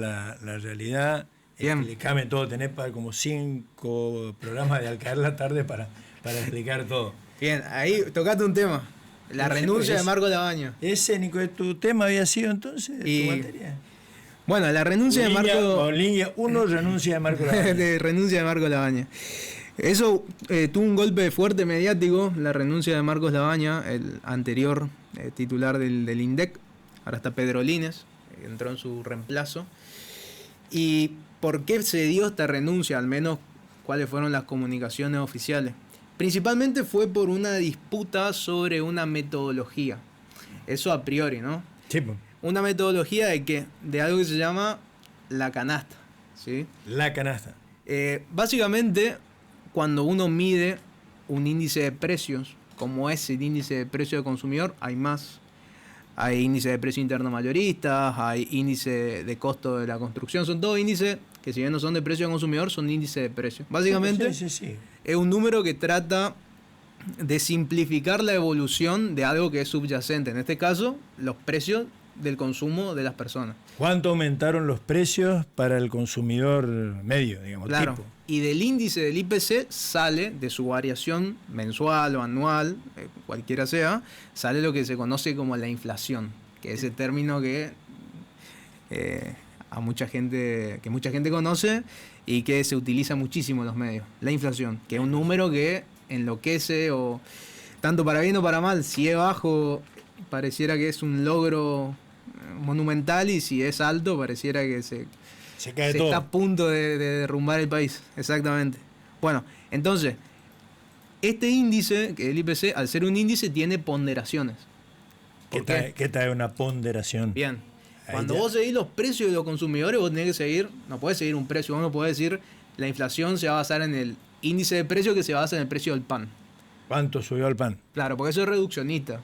la realidad. Bien. Explícame todo, tenés como 5 programas de Al Caer la Tarde para explicar todo. Bien, ahí tocaste un tema. La renuncia de Marco Labaña. Ese, Nico, tu tema había sido entonces Y- tu materia. Bueno, la renuncia de Marco... Línea 1, renuncia de Marco Labaña. de renuncia de Marco Labaña. Eso tuvo un golpe fuerte mediático, la renuncia de Marcos Labaña, el anterior titular del INDEC. Ahora está Pedro Lines, entró en su reemplazo. ¿Y por qué se dio esta renuncia? Al menos, ¿cuáles fueron las comunicaciones oficiales? Principalmente fue por una disputa sobre una metodología. Eso a priori, ¿no? Sí, pues. Una metodología de algo que se llama la canasta, ¿sí? La canasta. Básicamente, cuando uno mide un índice de precios, como es el índice de precio de consumidor, hay más. Hay índice de precio interno mayoristas, hay índice de costo de la construcción, son todos índices que, si bien no son de precio de consumidor, son índices de precio. Básicamente Sí. es un número que trata de simplificar la evolución de algo que es subyacente, en este caso los precios del consumo de las personas. ¿Cuánto aumentaron los precios para el consumidor medio, digamos? Claro. Tipo? Y del índice del IPC sale, de su variación mensual o anual, cualquiera sea, sale lo que se conoce como la inflación, que es el término que mucha gente conoce y que se utiliza muchísimo en los medios. La inflación, que es un número que enloquece, o tanto para bien o para mal. Si es bajo, pareciera que es un logro monumental, y si es alto, pareciera que se cae todo. está a punto de derrumbar el país. Exactamente. Bueno, entonces, este índice, que es el IPC, al ser un índice, tiene ponderaciones. ¿Qué trae una ponderación? Bien. Ahí Cuando ya. vos seguís los precios de los consumidores, vos tenés que seguir, no podés seguir un precio, vos no podés decir la inflación se va a basar en el índice de precio que se basa en el precio del pan. ¿Cuánto subió el pan? Claro, porque eso es reduccionista.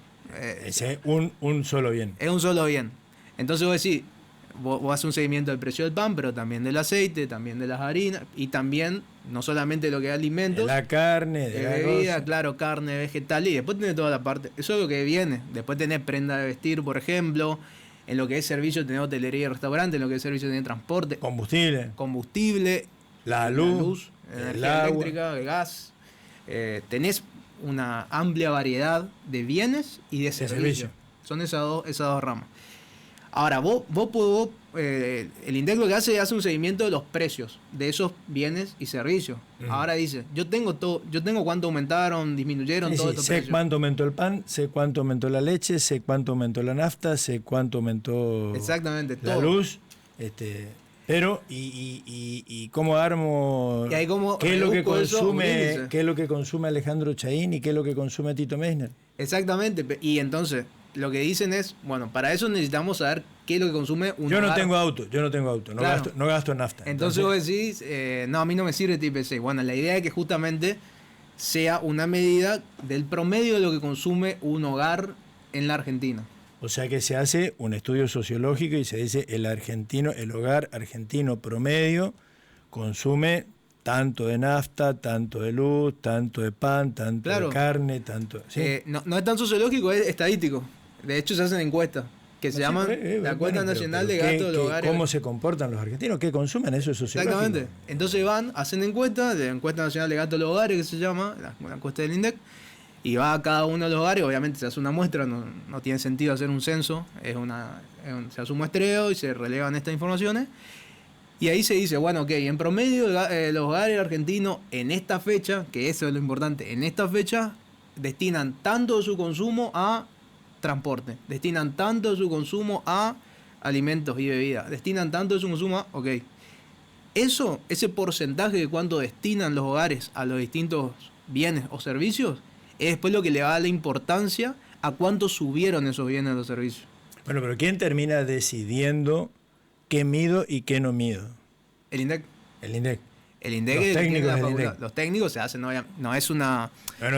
Ese es un solo bien. Es un solo bien. Entonces vos decís, vos haces un seguimiento del precio del pan, pero también del aceite, también de las harinas, y también, no solamente lo que es alimentos, De la carne, de la bebida, arroz. claro, carne, vegetal, y después tenés toda la parte, eso es lo que viene. Después tenés prenda de vestir, por ejemplo, en lo que es servicio tenés hotelería y restaurante, en lo que es servicio tenés transporte, combustible, la la luz, el energía agua. eléctrica, el gas. Tenés una amplia variedad de bienes y de servicios. Son esas dos ramas. Ahora, el INDEC lo que hace un seguimiento de los precios de esos bienes y servicios. Ahora dice, yo tengo cuánto aumentaron, disminuyeron, todo estos sé precios. cuánto aumentó el pan, sé cuánto aumentó la leche, sé cuánto aumentó la nafta, sé cuánto aumentó Exactamente, la todo. luz. Pero, ¿y cómo armo? Y ahí cómo ¿Qué es lo que reduzco eso a un consume? índice. ¿Qué es lo que consume Alejandro Chaín y qué es lo que consume Tito Meissner? Exactamente. Y entonces, lo que dicen es, bueno, para eso necesitamos saber qué es lo que consume un Yo no hogar. tengo auto, no, Claro. no gasto nafta. Entonces vos decís, no, a mí no me sirve este IPC. Bueno, la idea es que justamente sea una medida del promedio de lo que consume un hogar en la Argentina. O sea que se hace un estudio sociológico y se dice el hogar argentino promedio consume tanto de nafta, tanto de luz, tanto de pan, tanto Claro. de carne, tanto. ¿Sí? No es tan sociológico, es estadístico. De hecho, se hacen encuestas que se llaman la Encuesta Nacional de Gastos del Hogar. ¿Cómo se comportan los argentinos? ¿Qué consumen? Eso es sociológico. Exactamente. Entonces hacen encuestas, de la Encuesta Nacional de Gastos de los Hogares, que se llama, la encuesta del INDEC, y va a cada uno de los hogares, obviamente se hace una muestra, no tiene sentido hacer un censo, se hace un muestreo y se relevan estas informaciones, y ahí se dice, bueno, ok, en promedio los hogares argentinos en esta fecha, que eso es lo importante, en esta fecha destinan tanto de su consumo a transporte, destinan tanto de su consumo a alimentos y bebidas, destinan tanto de su consumo a, ok, ese porcentaje de cuánto destinan los hogares a los distintos bienes o servicios, es después lo que le da la importancia a cuánto subieron esos bienes o los servicios. Bueno, pero ¿quién termina decidiendo qué mido y qué no mido? El INDEC. El INDEC. El INDEC Los es el que tiene técnicos la del facultad. INDEC. Los técnicos se hacen, no es un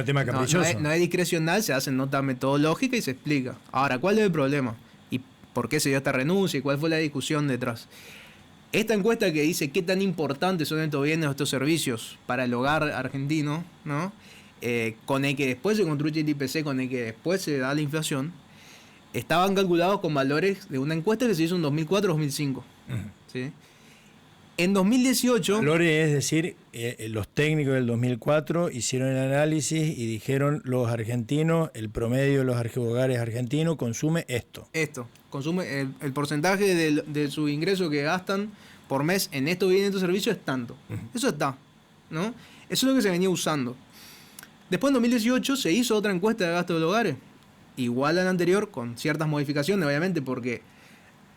tema caprichoso. no es discrecional, se hacen nota metodológica y se explica. Ahora, ¿cuál es el problema? ¿Y por qué se dio esta renuncia? ¿Y cuál fue la discusión detrás? Esta encuesta que dice qué tan importantes son estos bienes o estos servicios para el hogar argentino, ¿no? Con el que después se construye el IPC, con el que después se da la inflación, estaban calculados con valores de una encuesta que se hizo en 2004-2005. ¿sí? En 2018... Valores, es decir, los técnicos del 2004 hicieron el análisis y dijeron los argentinos, el promedio de los hogares argentinos consume esto. Consume el porcentaje de su ingreso que gastan por mes en estos bienes y estos servicios es tanto. Eso está, ¿no? Eso es lo que se venía usando. Después en 2018 se hizo otra encuesta de gasto de los hogares, igual a la anterior, con ciertas modificaciones, obviamente, porque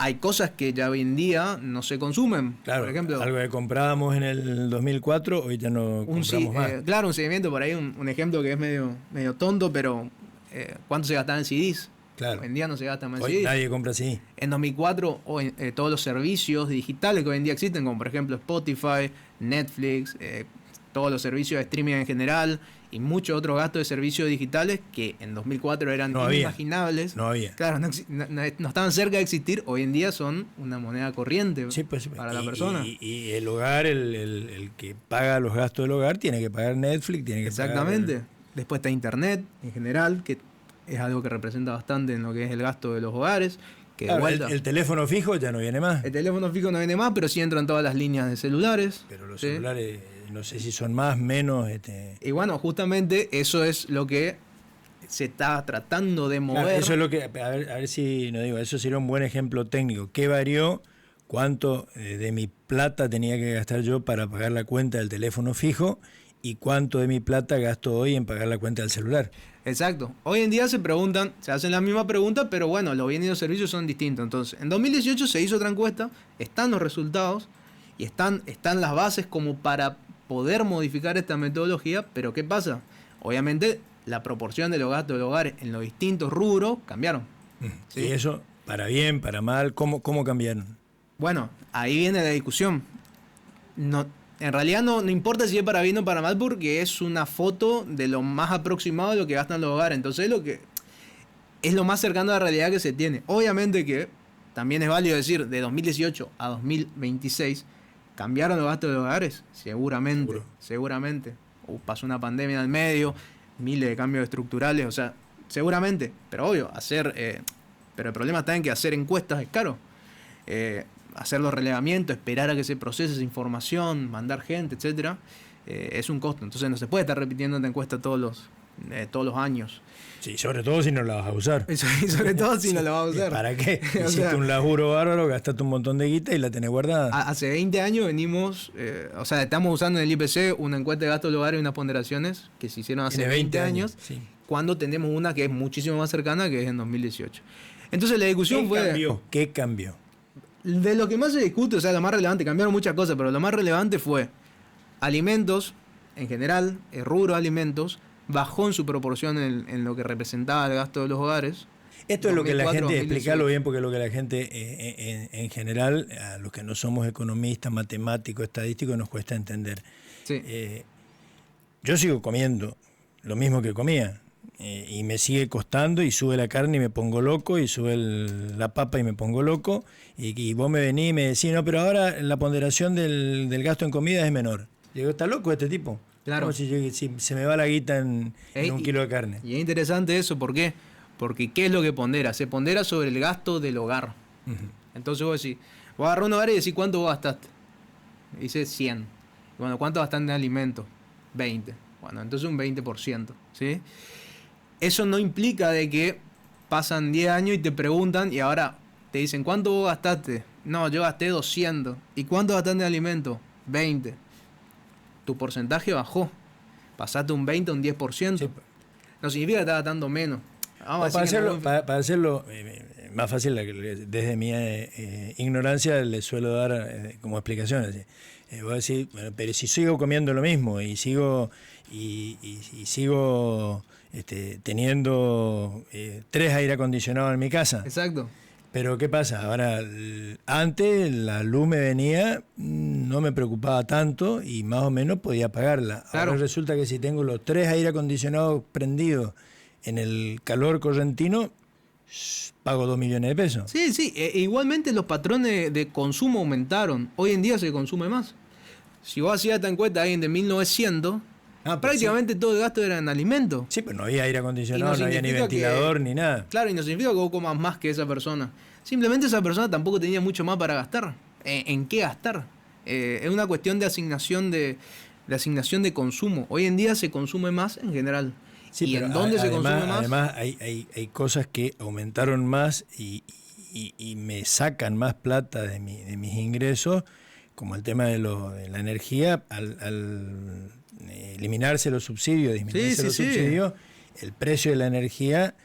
hay cosas que ya hoy en día no se consumen. Claro, por ejemplo, algo que comprábamos en el 2004, hoy ya no compramos más. Claro, un seguimiento por ahí, un ejemplo que es medio tonto, pero ¿cuánto se gastaba en CDs? Claro. Hoy en día no se gasta más en Hoy CDs. nadie compra CD. En 2004, todos los servicios digitales que hoy en día existen, como por ejemplo Spotify, Netflix, todos los servicios de streaming en general y muchos otros gastos de servicios digitales que en 2004 eran inimaginables. No había. Claro, no estaban cerca de existir, hoy en día son una moneda corriente para la persona. Y el hogar, el que paga los gastos del hogar, tiene que pagar Netflix, tiene que Exactamente. pagar... Después está Internet en general, que es algo que representa bastante en lo que es el gasto de los hogares. Que claro, el teléfono fijo ya no viene más. El teléfono fijo no viene más, pero sí entran todas las líneas de celulares. Pero los celulares, no sé si son más, menos... Y bueno, justamente eso es lo que se está tratando de mover. Claro, eso es lo que... A ver si no digo, eso sería un buen ejemplo técnico. ¿Qué varió? ¿Cuánto de mi plata tenía que gastar yo para pagar la cuenta del teléfono fijo? ¿Y cuánto de mi plata gasto hoy en pagar la cuenta del celular? Exacto. Hoy en día se hacen la misma pregunta, pero bueno, los bienes y los servicios son distintos. Entonces, en 2018 se hizo otra encuesta, están los resultados y están las bases como para poder modificar esta metodología, pero ¿qué pasa? Obviamente, la proporción de los gastos del hogar en los distintos rubros cambiaron. ¿Sí? Y eso, para bien, para mal, ¿cómo cambiaron? Bueno, ahí viene la discusión. En realidad no importa si es para bien o para mal, porque es una foto de lo más aproximado de lo que gastan los hogares. Entonces es lo más cercano a la realidad que se tiene. Obviamente que también es válido decir, de 2018 a 2026, ¿cambiaron los gastos de los hogares? Seguramente. Pasó una pandemia en el medio, miles de cambios estructurales, o sea, seguramente. Pero obvio, pero el problema está en que hacer encuestas es caro. Hacer los relevamientos, esperar a que se procese esa información, mandar gente, etcétera, es un costo. Entonces no se puede estar repitiendo esta encuesta todos los años. Sí, sobre todo si no la vas a usar. Y sobre todo si no la vas a usar. ¿Para qué? Hiciste un laburo bárbaro, gastaste un montón de guita y la tenés guardada. Hace 20 años venimos, estamos usando en el IPC una encuesta de gastos del hogar y unas ponderaciones que se hicieron hace 20 años, sí. Cuando tenemos una que es muchísimo más cercana, que es en 2018. Entonces la discusión ¿Qué cambió? De lo que más se discute, o sea, lo más relevante, cambiaron muchas cosas, pero lo más relevante fue alimentos, en general, el rubro de alimentos, bajó en su proporción en lo que representaba el gasto de los hogares. Esto es lo que la gente, explicarlo bien, porque lo que la gente, en general, a los que no somos economistas, matemáticos, estadísticos, nos cuesta entender. Sí. Yo sigo comiendo lo mismo que comía. Y me sigue costando y sube la carne y me pongo loco y sube la papa y me pongo loco y vos me venís y me decís, no, pero ahora la ponderación del gasto en comida es menor. Digo, ¿está loco este tipo? Claro. Como si se me va la guita en un kilo de carne. Y es interesante eso, ¿por qué? Porque ¿qué es lo que pondera? Se pondera sobre el gasto del hogar. Uh-huh. Entonces vos decís, vos agarrás un hogar y decís, ¿cuánto vos gastaste? Y dice 100. Bueno, ¿cuánto gastaste en alimentos? 20. Bueno, entonces un 20%, ¿sí? Eso no implica de que pasan 10 años y te preguntan y ahora te dicen, ¿cuánto vos gastaste? No, yo gasté 200. ¿Y cuánto gastaste en alimentos? 20. Tu porcentaje bajó. Pasaste un 20 a un 10%. Sí. No significa que estás gastando menos. Para hacerlo más fácil, desde mi ignorancia le suelo dar como explicaciones. Voy a decir, bueno, pero si sigo comiendo lo mismo y sigo teniendo 3 aire acondicionados en mi casa. Exacto. Pero ¿qué pasa? Ahora, antes la luz me venía, no me preocupaba tanto y más o menos podía pagarla. Claro. Ahora resulta que si tengo los 3 aire acondicionados prendidos en el calor correntino, pago 2 millones de pesos. Sí. Igualmente los patrones de consumo aumentaron. Hoy en día se consume más. Si vos hacías esta encuesta ahí de 1900... prácticamente sí. Todo el gasto era en alimentos. Sí, pero no había aire acondicionado, no había ni ventilador, ni nada. Claro, y no significa que vos comas más que esa persona. Simplemente esa persona tampoco tenía mucho más para gastar. en qué gastar. Es una cuestión de asignación de consumo. Hoy en día se consume más en general. Sí, ¿Y pero en dónde se consume más? Además hay cosas que aumentaron más y me sacan más plata de mis ingresos, como el tema de la energía, al eliminarse los subsidios, disminuirse los subsidios, el precio de la energía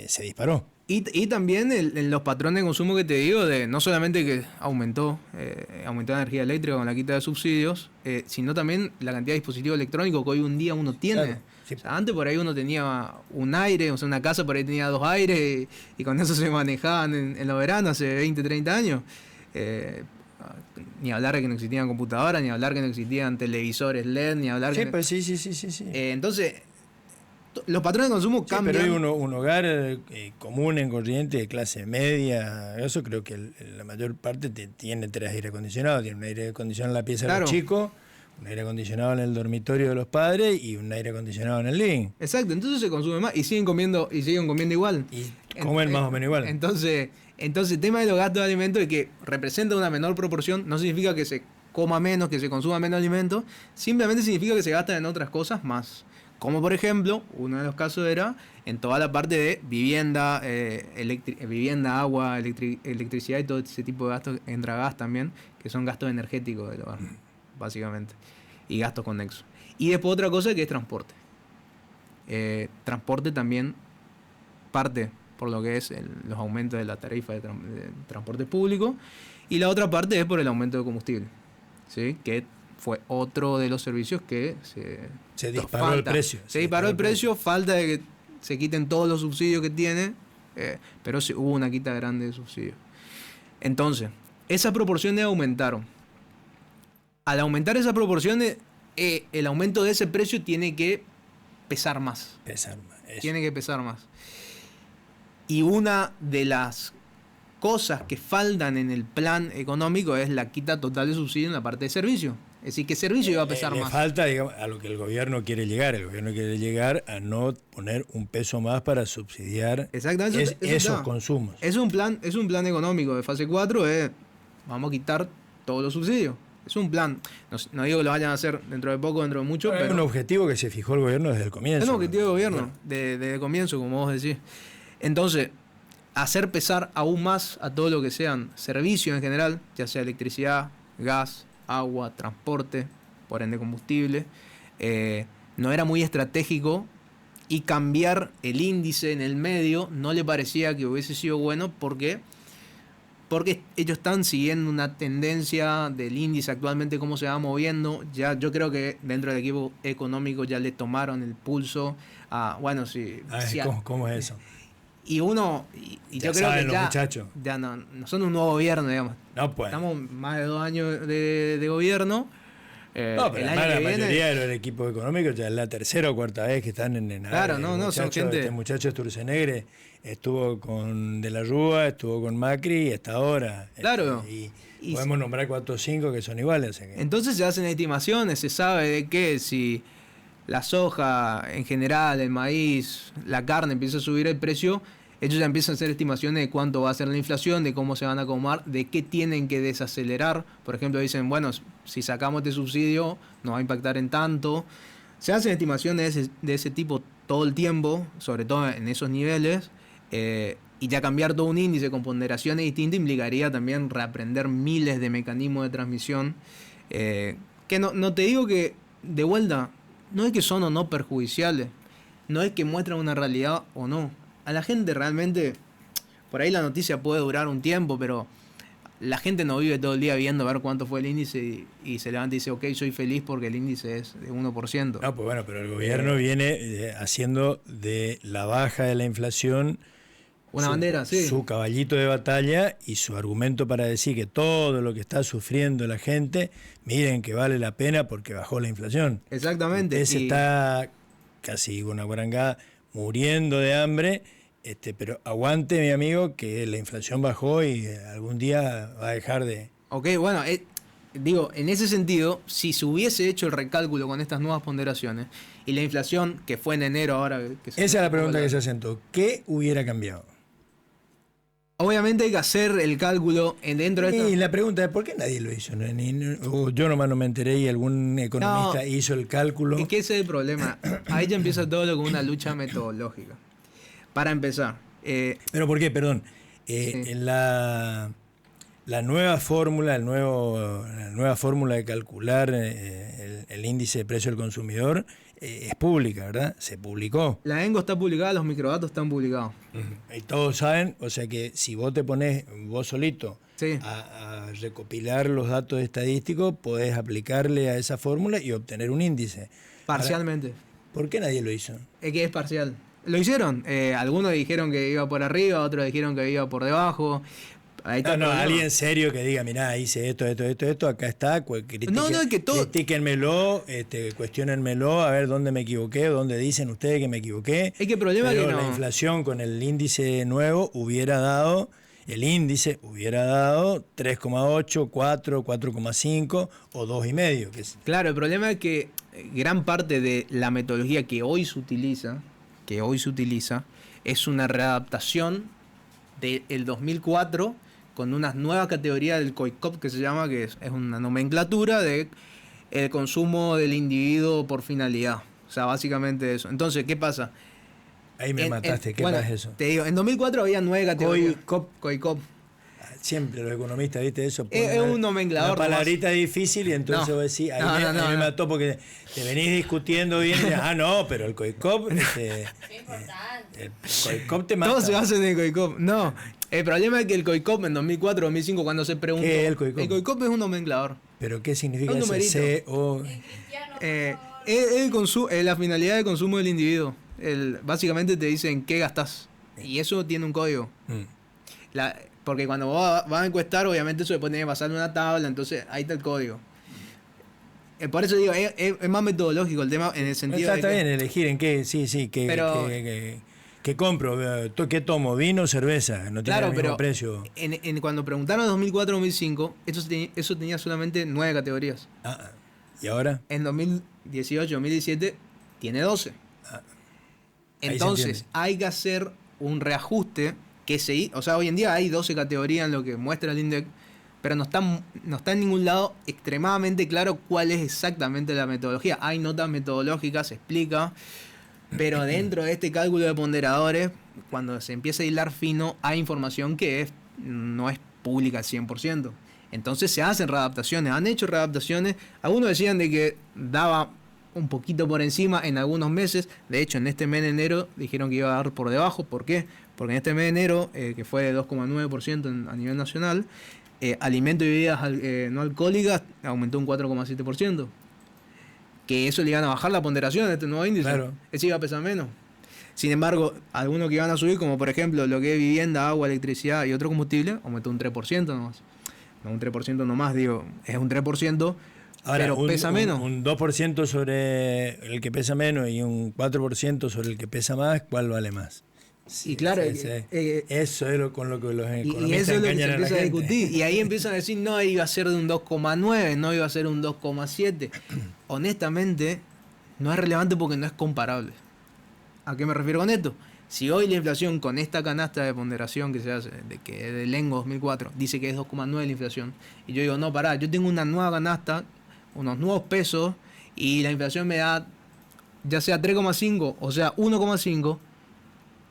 se disparó. Y también en los patrones de consumo que te digo, de no solamente que aumentó la energía eléctrica con la quita de subsidios, sino también la cantidad de dispositivos electrónicos que hoy un día uno tiene. Claro, sí. O sea, antes por ahí uno tenía un aire, o sea, una casa por ahí tenía 2 aires y con eso se manejaban en los veranos hace 20, 30 años. Ni hablar de que no existían computadoras, ni hablar que no existían televisores LED, ni hablar que... Pues sí. Entonces, los patrones de consumo cambian. Pero hay un hogar común en Corrientes de clase media, eso creo que la mayor parte tiene 3 aire acondicionados, tiene un aire acondicionado en la pieza de los chicos, un aire acondicionado en el dormitorio de los padres y un aire acondicionado en el living. Exacto, entonces se consume más y siguen comiendo igual. Y comen más o menos igual. Entonces el tema de los gastos de alimentos es que representa una menor proporción, no significa que se coma menos, que se consuma menos alimentos, simplemente significa que se gastan en otras cosas más. Como por ejemplo, uno de los casos era en toda la parte de vivienda, agua, electricidad y todo ese tipo de gastos, entra gas también, que son gastos energéticos del hogar, básicamente, y gastos conexos. Y después otra cosa que es transporte. Transporte también parte por lo que es los aumentos de la tarifa de transporte público, y la otra parte es por el aumento de combustible, ¿sí? Que fue otro de los servicios que se disparó el precio. Se disparó el precio, falta de que se quiten todos los subsidios que tiene, pero sí hubo una quita grande de subsidios. Entonces, esas proporciones aumentaron. Al aumentar esas proporciones, el aumento de ese precio tiene que pesar más. Tiene que pesar más. Y una de las cosas que faltan en el plan económico es la quita total de subsidio en la parte de servicio. Es decir, ¿qué servicio iba a pesar más? Falta, digamos, a lo que el gobierno quiere llegar. El gobierno quiere llegar a no poner un peso más para subsidiar esos consumos. Es un plan económico de fase 4, vamos a quitar todos los subsidios. Es un plan. No digo que lo vayan a hacer dentro de poco, dentro de mucho, pero... Es un objetivo que se fijó el gobierno desde el comienzo. Es un objetivo de gobierno, desde el comienzo, como vos decís. Entonces, hacer pesar aún más a todo lo que sean servicios en general, ya sea electricidad, gas, agua, transporte, por ende combustible, no era muy estratégico, y cambiar el índice en el medio no le parecía que hubiese sido bueno porque ellos están siguiendo una tendencia del índice actualmente, cómo se va moviendo. Ya yo creo que dentro del equipo económico ya le tomaron el pulso a, bueno, ¿Cómo es eso? Y uno, y yo creo que ya no son un nuevo gobierno, digamos. No, pues. Estamos más de 2 años de gobierno. No, pero además la mayoría de los equipos económicos ya es la 3ª o 4ª vez que están en Claro, son gente... Este muchacho Sturzenegre estuvo con De la Rúa, estuvo con Macri y hasta ahora. Claro. Y podemos nombrar 4 o 5 que son iguales. O sea que... Entonces se hacen estimaciones, se sabe de que si la soja en general, el maíz, la carne empieza a subir el precio, ellos ya empiezan a hacer estimaciones de cuánto va a ser la inflación, de cómo se van a acomodar, de qué tienen que desacelerar. Por ejemplo, dicen, bueno, si sacamos este subsidio, nos va a impactar en tanto. Se hacen estimaciones de ese tipo todo el tiempo, sobre todo en esos niveles, y ya cambiar todo un índice con ponderaciones distintas implicaría también reaprender miles de mecanismos de transmisión, que no te digo que, de vuelta, no es que son o no perjudiciales, no es que muestran una realidad o no. A la gente realmente, por ahí la noticia puede durar un tiempo, pero la gente no vive todo el día viendo a ver cuánto fue el índice y se levanta y dice, ok, soy feliz porque el índice es de 1%. No, pues bueno, pero el gobierno viene haciendo de la baja de la inflación una bandera, sí. Su caballito de batalla y su argumento para decir que todo lo que está sufriendo la gente, miren que vale la pena porque bajó la inflación. Exactamente. Ese está casi una guarangada muriendo de hambre, pero aguante, mi amigo, que la inflación bajó y algún día va a dejar de... Ok, bueno, digo, en ese sentido, si se hubiese hecho el recálculo con estas nuevas ponderaciones y la inflación que fue en enero ahora... Esa es la pregunta que se hacen todos. ¿Qué hubiera cambiado? Obviamente hay que hacer el cálculo dentro de esto. Y la pregunta es, ¿por qué nadie lo hizo? Yo nomás no me enteré y algún economista hizo el cálculo. Es que ese es el problema. Ahí ya empieza todo con una lucha metodológica. Para empezar. ¿Pero por qué? Perdón. Sí. En la nueva fórmula, la nueva fórmula de calcular el índice de precio del consumidor es pública, ¿verdad? Se publicó. La ENGO está publicada, los microdatos están publicados. Y todos saben, o sea que si vos te pones vos solito Sí. a recopilar los datos estadísticos, podés aplicarle a esa fórmula y obtener un índice. Parcialmente. Ahora, ¿por qué nadie lo hizo? Es que es parcial. Lo hicieron. Algunos dijeron que iba por arriba, otros dijeron que iba por debajo. Ahí está No, el problema. alguien serio que diga, mirá, hice esto, acá está, No, es que todo. critíquenmelo, cuestionenmelo, a ver dónde me equivoqué, dónde dicen ustedes que me equivoqué. Es que el problema es Pero que no. la inflación con el índice nuevo el índice hubiera dado 3,8, 4, 4,5 o 2,5. Claro, el problema es que gran parte de la metodología que hoy se utiliza, es una readaptación del 2004 con unas nuevas categorías del COICOP que se llama, que es una nomenclatura de el consumo del individuo por finalidad. O sea, básicamente eso. Entonces, ¿qué pasa? Ahí me mataste, ¿qué bueno, es eso? Te digo, en 2004 había 9 categorías. COICOP. Siempre los economistas, ¿viste eso? Es un nomenclador. Una palabrita difícil y entonces No. vos decís, ahí No, me mató porque te venís discutiendo bien y no, pero el COICOP, el COICOP te mata. Todo se basa en el COICOP. No, el problema es que el COICOP en 2004, 2005, cuando se preguntó... ¿Qué es el COICOP? El COICOP es un nomenclador. ¿Pero qué significa Un ese numerito. C-O? Es la finalidad de consumo del individuo. Básicamente te dicen qué gastás. Y eso tiene un código. Porque cuando vos vas a encuestar, obviamente eso después tenés que pasar una tabla, entonces ahí está el código. Por eso digo, es más metodológico el tema en el sentido Está de bien elegir en qué, Pero- que compro, ¿qué tomo? ¿Vino o cerveza? No tiene Claro, el mismo pero precio. cuando preguntaron en 2004-2005, eso tenía solamente 9 categorías. ¿Y ahora? En 2018-2017 tiene 12. Ahí se Entonces entiende. hay que hacer un reajuste o sea, hoy en día hay 12 categorías en lo que muestra el INDEC, pero no está en ningún lado extremadamente claro cuál es exactamente la metodología. Hay notas metodológicas, se explica, pero dentro de este cálculo de ponderadores, cuando se empieza a hilar fino, hay información que no es pública al 100%. Entonces se hacen readaptaciones, han hecho readaptaciones. Algunos decían de que daba un poquito por encima en algunos meses. De hecho, en este mes de enero dijeron que iba a dar por debajo. ¿Por qué? Porque en este mes de enero, que fue de 2,9% a nivel nacional, alimento y bebidas no alcohólicas aumentó un 4,7%. Que eso le iban a bajar la ponderación de este nuevo índice. Claro. Ese iba a pesar menos. Sin embargo, algunos que iban a subir, como por ejemplo lo que es vivienda, agua, electricidad y otro combustible, aumentó un 3% nomás. No un 3% nomás, digo, es un 3%, Ahora, pero pesa menos. Un 2% sobre el que pesa menos y un 4% sobre el que pesa más, ¿cuál vale más? Y claro, eso es con lo que los y economistas eso es lo que se engañan a la empieza a gente. discutir. Y ahí empiezan a decir, no, iba a ser de un 2,9, no iba a ser un 2,7. Honestamente, no es relevante porque no es comparable. ¿A qué me refiero con esto? Si hoy la inflación con esta canasta de ponderación que se hace, que es del ENGO 2004, dice que es 2,9 la inflación, y yo digo, no, pará, yo tengo una nueva canasta, unos nuevos pesos, y la inflación me da ya sea 3,5 o sea 1,5,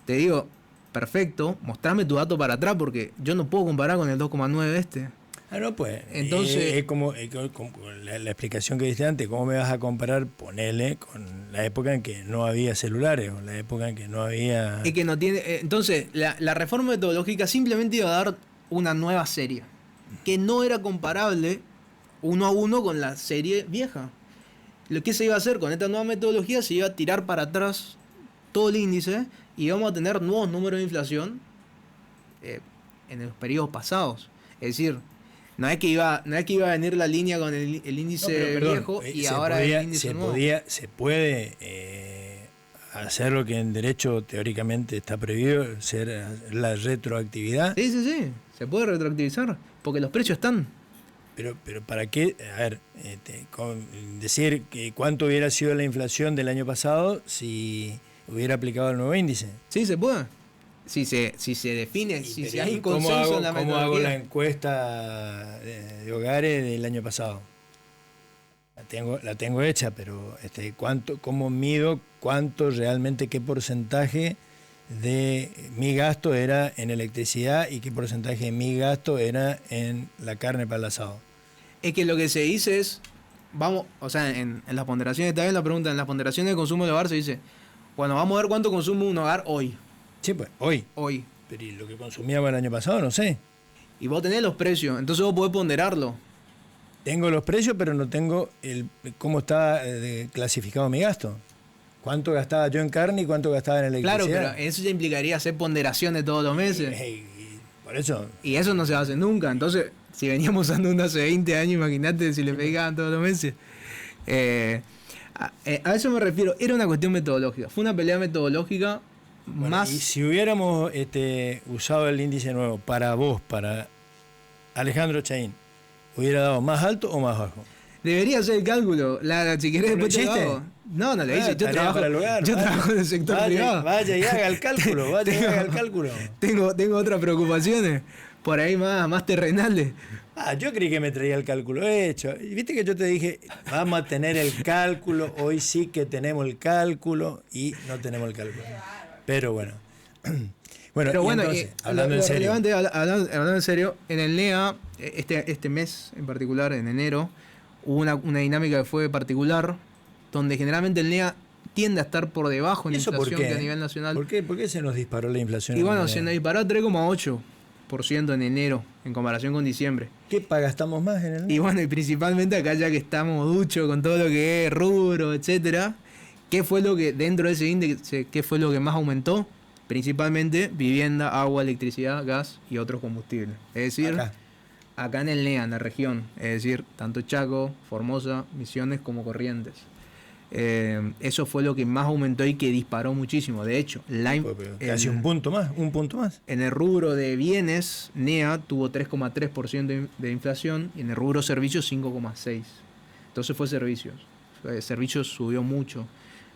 te digo, perfecto, mostrame tu dato para atrás porque yo no puedo comparar con el 2,9 este. No, pues. Entonces, es como la explicación que diste antes, ¿cómo me vas a comparar? Ponele con la época en que no había celulares, o la época en que no había. es que no tiene. Entonces, la reforma metodológica simplemente iba a dar una nueva serie, que no era comparable uno a uno con la serie vieja. Lo que se iba a hacer con esta nueva metodología, se iba a tirar para atrás todo el índice y íbamos a tener nuevos números de inflación en los periodos pasados. Es decir, no es que iba a venir la línea con el índice viejo y ahora el índice nuevo. Se puede hacer lo que en derecho teóricamente está prohibido, ser la retroactividad. Sí, se puede retroactivizar porque los precios están. Pero ¿para qué? A ver, decir que cuánto hubiera sido la inflación del año pasado si hubiera aplicado el nuevo índice. Sí, se puede. si se define, Sí, si hay ¿cómo consenso hago, en la cómo hago metodología. la encuesta de hogares del año pasado? La tengo hecha, pero ¿cómo mido cuánto realmente, qué porcentaje de mi gasto era en electricidad y qué porcentaje de mi gasto era en la carne para el asado? Es que lo que se dice es, vamos, o sea, en las ponderaciones, está bien la pregunta, en las ponderaciones de consumo del hogar se dice, bueno, vamos a ver cuánto consume un hogar hoy. Sí, pues, hoy. Hoy. Pero ¿y lo que consumíamos el año pasado? No sé. Y vos tenés los precios, entonces vos podés ponderarlo. Tengo los precios, pero no tengo cómo estaba clasificado mi gasto. ¿Cuánto gastaba yo en carne y cuánto gastaba en electricidad? Claro, pero eso ya implicaría hacer ponderaciones todos los meses. Y por eso... Y eso no se hace nunca. Entonces, si veníamos usando uno hace 20 años, imagínate si le pegaban todos los meses. A eso me refiero. Era una cuestión metodológica. Fue una pelea metodológica Bueno, más... y si hubiéramos usado el índice nuevo para vos, para Alejandro Chaín, ¿hubiera dado más alto o más bajo? Debería hacer el cálculo. Si querés ¿No lo después te lo hiciste? hago. No lo hice. Yo Tarea trabajo, para el hogar, yo vaya. trabajo en el sector privado. Vaya y haga el cálculo, vaya y haga el cálculo. Tengo otras preocupaciones. Por ahí más terrenales. Yo creí que me traía el cálculo hecho. Y viste que yo te dije, vamos a tener el cálculo, hoy sí que tenemos el cálculo y no tenemos el cálculo. Pero bueno. Pero bueno, entonces, hablando en serio. relevante, hablando en serio, en el NEA, este mes en particular, en enero, hubo una dinámica que fue particular, donde generalmente el NEA tiende a estar por debajo en ¿Y eso inflación por qué? que a nivel nacional. ¿Por qué se nos disparó la inflación? Y bueno, se nos disparó a 3,8% en enero, en comparación con diciembre. ¿Qué gastamos más en el Y bueno, y principalmente acá ya que estamos duchos con todo lo que es rubro, etcétera, ¿qué fue lo que, dentro de ese índice, qué fue lo que más aumentó? Principalmente vivienda, agua, electricidad, gas y otros combustibles. Es decir, acá en el NEA, en la región, es decir, tanto Chaco, Formosa, Misiones como Corrientes. Eso fue lo que más aumentó y que disparó muchísimo. De hecho, casi un punto más. En el rubro de bienes, NEA tuvo 3,3% de inflación y en el rubro servicios 5,6%. Entonces fue servicios. Servicios subió mucho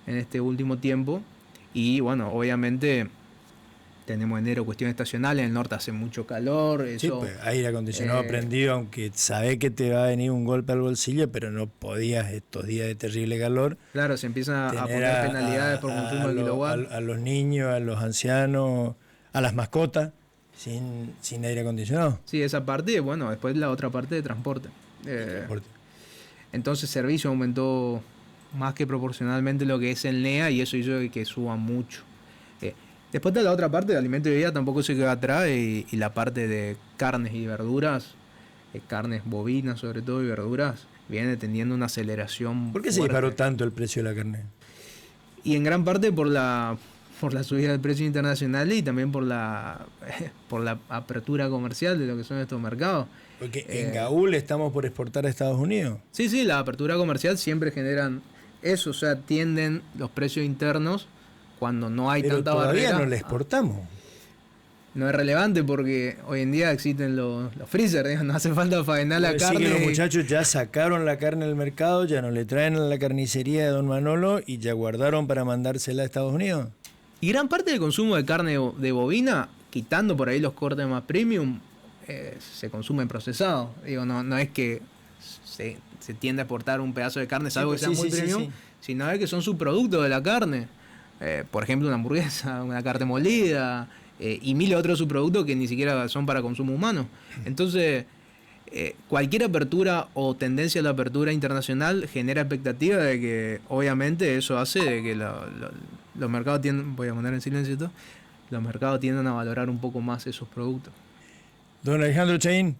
en este último tiempo y bueno, obviamente tenemos enero cuestiones estacionales, en el norte hace mucho calor. Eso, sí, pues, aire acondicionado prendido, aunque sabés que te va a venir un golpe al bolsillo, pero no podías estos días de terrible calor. Claro, se empiezan a poner penalidades por consumo de kilowatt. A los niños, a los ancianos, a las mascotas, sin aire acondicionado. Sí, esa parte, y bueno, después la otra parte de transporte. Entonces servicio aumentó más que proporcionalmente lo que es el NEA y eso hizo que suba mucho. Después de la otra parte de alimento y bebida tampoco se queda atrás y la parte de carnes y verduras, carnes bovinas sobre todo y verduras, viene teniendo una aceleración. ¿Por qué se disparó tanto el precio de la carne? Y en gran parte por la subida del precio internacional y también por la apertura comercial de lo que son estos mercados. Porque en Gaúl estamos por exportar a Estados Unidos. Sí, la apertura comercial siempre generan eso, o sea, tienden los precios internos cuando no hay pero tanta todavía barrera. no le exportamos. No es relevante porque hoy en día existen los freezer, ¿eh? No hace falta faenar la carne. Que los muchachos ya sacaron la carne del mercado, ya no le traen a la carnicería de Don Manolo y ya guardaron para mandársela a Estados Unidos. Y gran parte del consumo de carne de bovina, quitando por ahí los cortes más premium, se consume en procesado. Digo, no es que se tiende a exportar un pedazo de carne, salvo que sea muy premium, sino es que son subproductos de la carne. Por ejemplo, una hamburguesa, una carne molida y mil otros subproductos que ni siquiera son para consumo humano. Entonces, cualquier apertura o tendencia a la apertura internacional genera expectativa de que, obviamente, eso hace de que los mercados tiendan, voy a poner en silencio esto, los mercados tiendan a valorar un poco más esos productos. Don Alejandro Chaín,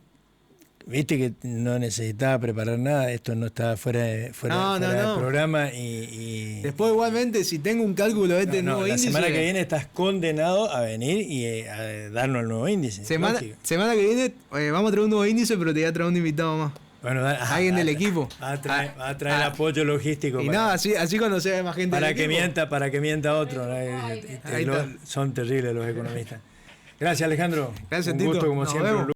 viste que no necesitaba preparar nada, esto no estaba fuera del programa y... Después igualmente, si tengo un cálculo de este nuevo índice... La semana que viene estás condenado a venir y a darnos el nuevo índice. Semana que viene vamos a traer un nuevo índice, pero te voy a traer un invitado más. Bueno, alguien del equipo. Va a traer apoyo logístico. Y nada, así cuando se ve más gente para del que equipo. Para que mienta otro. Son terribles los economistas. Gracias, Alejandro. Gracias, un Tito. gusto como siempre.